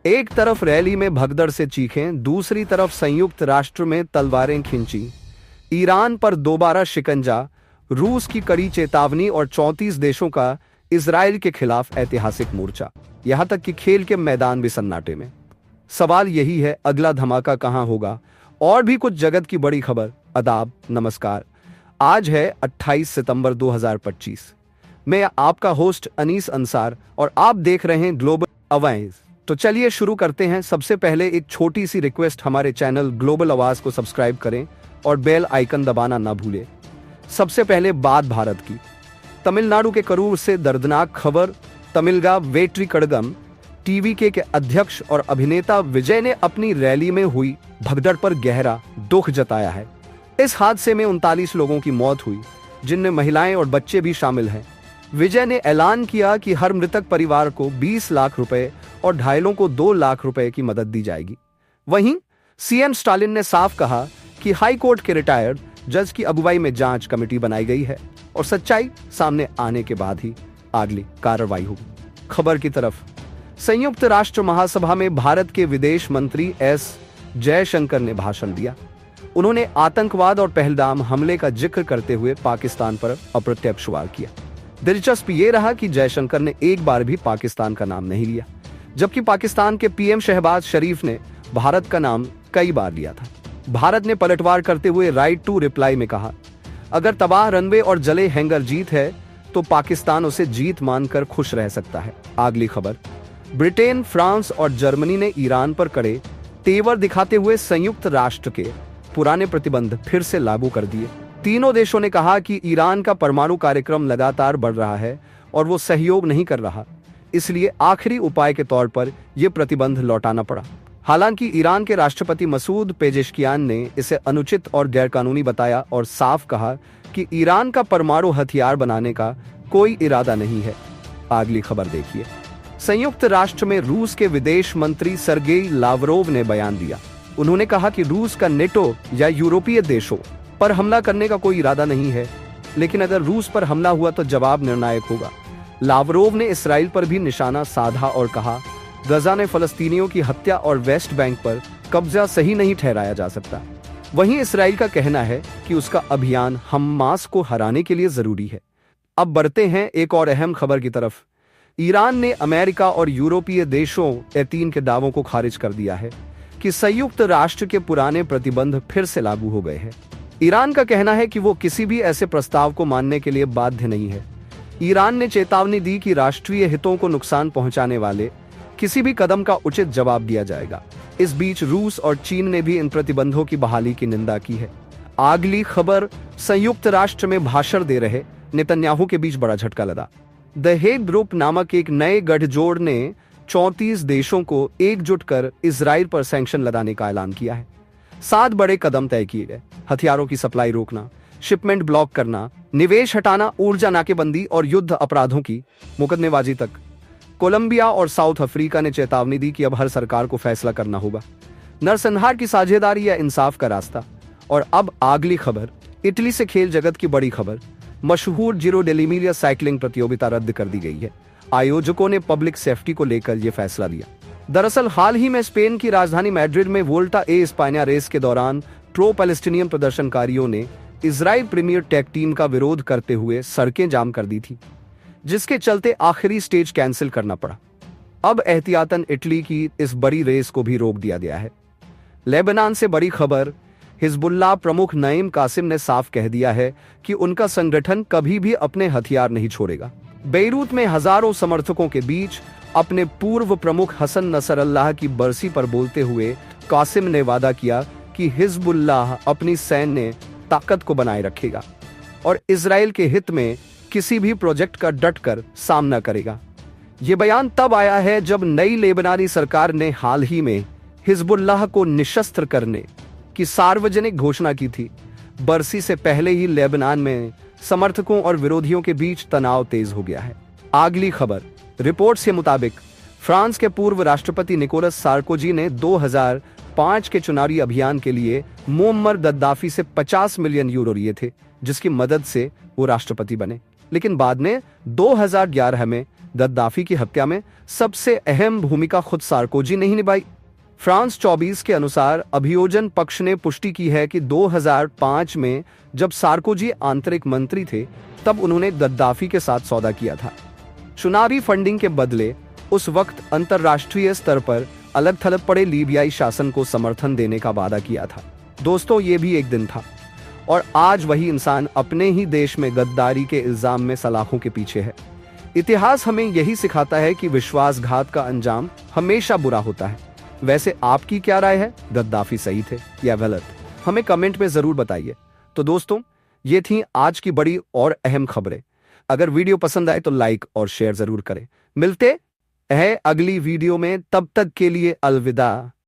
एक तरफ रैली में भगदड़ से चीखें, दूसरी तरफ संयुक्त राष्ट्र में तलवारें खींची। ईरान पर दोबारा शिकंजा, रूस की कड़ी चेतावनी और 34 देशों का इजराइल के खिलाफ ऐतिहासिक मोर्चा। यहां तक कि खेल के मैदान भी सन्नाटे में। सवाल यही है, अगला धमाका कहां होगा? और भी कुछ जगत की बड़ी खबर। आदाब, नमस्कार। आज है 28 सितंबर 2025। मैं आपका होस्ट अनीस अंसार और आप देख रहे हैं ग्लोबल आवाज। तो चलिए शुरू करते हैं। सबसे पहले एक छोटी सी रिक्वेस्ट, हमारे चैनल ग्लोबल आवाज को सब्सक्राइब करें और बेल आइकन दबाना ना भूलें। सबसे पहले बात भारत की। तमिलनाडु के करूर से दर्दनाक खबर। तमिलगा वेट्री कड़गम टीवीके के अध्यक्ष और अभिनेता विजय ने अपनी रैली में हुई भगदड़ पर गहरा दुख जताया है। इस हादसे में 39 लोगों की मौत हुई, जिनमें महिलाएं और बच्चे भी शामिल हैं। विजय ने ऐलान किया कि हर मृतक परिवार को 20 लाख रुपए और घायलों को 2 लाख रुपए की मदद दी जाएगी। वहीं सीएम स्टालिन ने साफ कहा कि हाई कोर्ट के रिटायर्ड जज की अगुवाई में जांच कमेटी बनाई गई है और सच्चाई सामने आने के बाद ही अगली कार्रवाई होगी। खबर की तरफ। संयुक्त राष्ट्र महासभा में भारत के विदेश मंत्री एस जयशंकर ने भाषण दिया। उन्होंने आतंकवाद और पहलगाम हमले का जिक्र करते हुए पाकिस्तान पर अप्रत्यक्ष वार किया। दिलचस्प ये रहा कि जयशंकर ने एक बार भी पाकिस्तान का नाम नहीं लिया, जबकि पाकिस्तान के पीएम शहबाज शरीफ ने भारत का नाम कई बार लिया था। भारत ने पलटवार करते हुए राइट टू रिप्लाई में कहा, अगर तबाह रनवे और जले हैंगर जीत है तो पाकिस्तान उसे जीत मानकर खुश रह सकता है। अगली खबर। ब्रिटेन, फ्रांस और जर्मनी ने ईरान पर कड़े तेवर दिखाते हुए संयुक्त राष्ट्र के पुराने प्रतिबंध फिर से लागू कर दिए। तीनों देशों ने कहा कि ईरान का परमाणु कार्यक्रम लगातार बढ़ रहा है और वो सहयोग नहीं कर रहा, इसलिए आखिरी उपाय के तौर पर यह प्रतिबंध लौटाना पड़ा। हालांकि ईरान के राष्ट्रपति मसूद पेजेश्कियान ने इसे अनुचित और गैरकानूनी बताया और साफ कहा कि ईरान का परमाणु हथियार बनाने का कोई इरादा नहीं है। अगली खबर देखिए। संयुक्त राष्ट्र में रूस के विदेश मंत्री सर्गेई लावरोव ने बयान दिया। उन्होंने कहा कि रूस का नेटो या यूरोपीय देशों पर हमला करने का कोई इरादा नहीं है, लेकिन अगर रूस पर हमला हुआ तो जवाब निर्णायक होगा। लावरोव ने इसराइल पर भी निशाना साधा और कहा, गजा ने फलस्तीनियों की हत्या और वेस्ट बैंक पर कब्जा सही नहीं ठहराया जा सकता। वहीं इसराइल का कहना है कि उसका अभियान हमास को हराने के लिए जरूरी है। अब बढ़ते हैं एक और अहम खबर की तरफ। ईरान ने अमेरिका और यूरोपीय देशों ए3 के दावों को खारिज कर दिया है कि संयुक्त राष्ट्र के पुराने प्रतिबंध फिर से लागू हो गए हैं। ईरान का कहना है कि वो किसी भी ऐसे प्रस्ताव को मानने के लिए बाध्य नहीं है। ईरान ने चेतावनी दी कि राष्ट्रीय हितों को नुकसान पहुंचाने वाले किसी भी कदम का उचित जवाब दिया जाएगा। इस बीच रूस और चीन ने भी इन प्रतिबंधों की बहाली की निंदा की है। अगली खबर। संयुक्त राष्ट्र में भाषण दे रहे नेतन्याहू के बीच बड़ा झटका लगा। द हेग ग्रुप नामक एक नए गठजोड़ ने 34 देशों को एकजुट कर इजराइल पर सैंक्शन लगाने का ऐलान किया है। 7 बड़े कदम तय किए गए। हथियारों की सप्लाई रोकना, शिपमेंट ब्लॉक करना, निवेश हटाना, ऊर्जा नाकेबंदी और युद्ध अपराधों की मुकदमेबाजी तक। कोलंबिया और साउथ अफ्रीका ने चेतावनी दी कि अब हर सरकार को फैसला करना होगा, नरसंहार की साझेदारी या इंसाफ का रास्ता। और अब अगली खबर। इटली से खेल जगत की बड़ी खबर। मशहूर जिरो डेलीमिलिया साइकिलिंग प्रतियोगिता रद्द कर दी गई है। आयोजकों ने पब्लिक सेफ्टी को लेकर यह फैसला लिया। दरअसल हाल ही में स्पेन की राजधानी मैड्रिड में वोल्टा ए स्पानिया रेस के दौरान प्रो पैलेस्टीनियन प्रदर्शनकारियों ने इजराइल प्रीमियर टेक टीम का विरोध करते हुए सड़कें जाम कर दी थी, जिसके चलते आखिरी स्टेज कैंसिल करना पड़ा। अब एहतियातन इटली की इस बड़ी रेस को भी रोक दिया गया है। लेबनान से बड़ी खबर। हिजबुल्लाह प्रमुख नईम कासिम ने साफ कह दिया है कि उनका संगठन कभी भी अपने हथियार नहीं छोड़ेगा। बेरूत में हजारों समर्थकों के बीच अपने पूर्व प्रमुख हसन नसरल्लाह की बरसी पर बोलते हुए कासिम ने वादा किया कि हिजबुल्लाह अपनी सैन्य ताकत को बनाए रखेगा और इजराइल के हित में किसी भी प्रोजेक्ट का डटकर सामना करेगा। ये बयान तब आया है जब नई लेबनानी सरकार ने हाल ही में हिजबुल्लाह को निशस्त्र करने की सार्वजनिक घोषणा की थी। बरसी से पहले ही लेबनान में समर्थकों और विरोधियों के बीच तनाव तेज हो गया है। अगली खबर। रिपोर्ट्स के मुताबिक फ्रांस के पूर्व राष्ट्रपति निकोलस सार्कोजी ने 2005 के चुनावी अभियान के लिए मुअम्मर गद्दाफी से 50 मिलियन यूरो लिए थे, जिसकी मदद से वो राष्ट्रपति बने। लेकिन बाद में 2011 में गद्दाफी की हत्या में सबसे अहम भूमिका खुद सार्कोजी नहीं निभाई। फ्रांस 24 के अनुसार अभियोजन पक्ष ने पुष्टि की है कि 2005 में जब सार्कोजी आंतरिक मंत्री थे तब उन्होंने गद्दाफी के साथ सौदा किया था। चुनावी फंडिंग के बदले उस वक्त अंतर्राष्ट्रीय स्तर पर अलग थलग पड़े लीबियाई शासन को समर्थन देने का वादा किया था। दोस्तों, ये भी एक दिन था और आज वही इंसान अपने ही देश में गद्दारी के इल्जाम में सलाखों के पीछे है। इतिहास हमें यही सिखाता है कि विश्वासघात का अंजाम हमेशा बुरा होता है। वैसे आपकी क्या राय है, गद्दाफी सही थे या गलत? हमें कमेंट में जरूर बताइए। तो दोस्तों, ये थी आज की बड़ी और अहम खबरें। अगर वीडियो पसंद आए तो लाइक और शेयर जरूर करें। मिलते हैं अगली वीडियो में, तब तक के लिए अलविदा।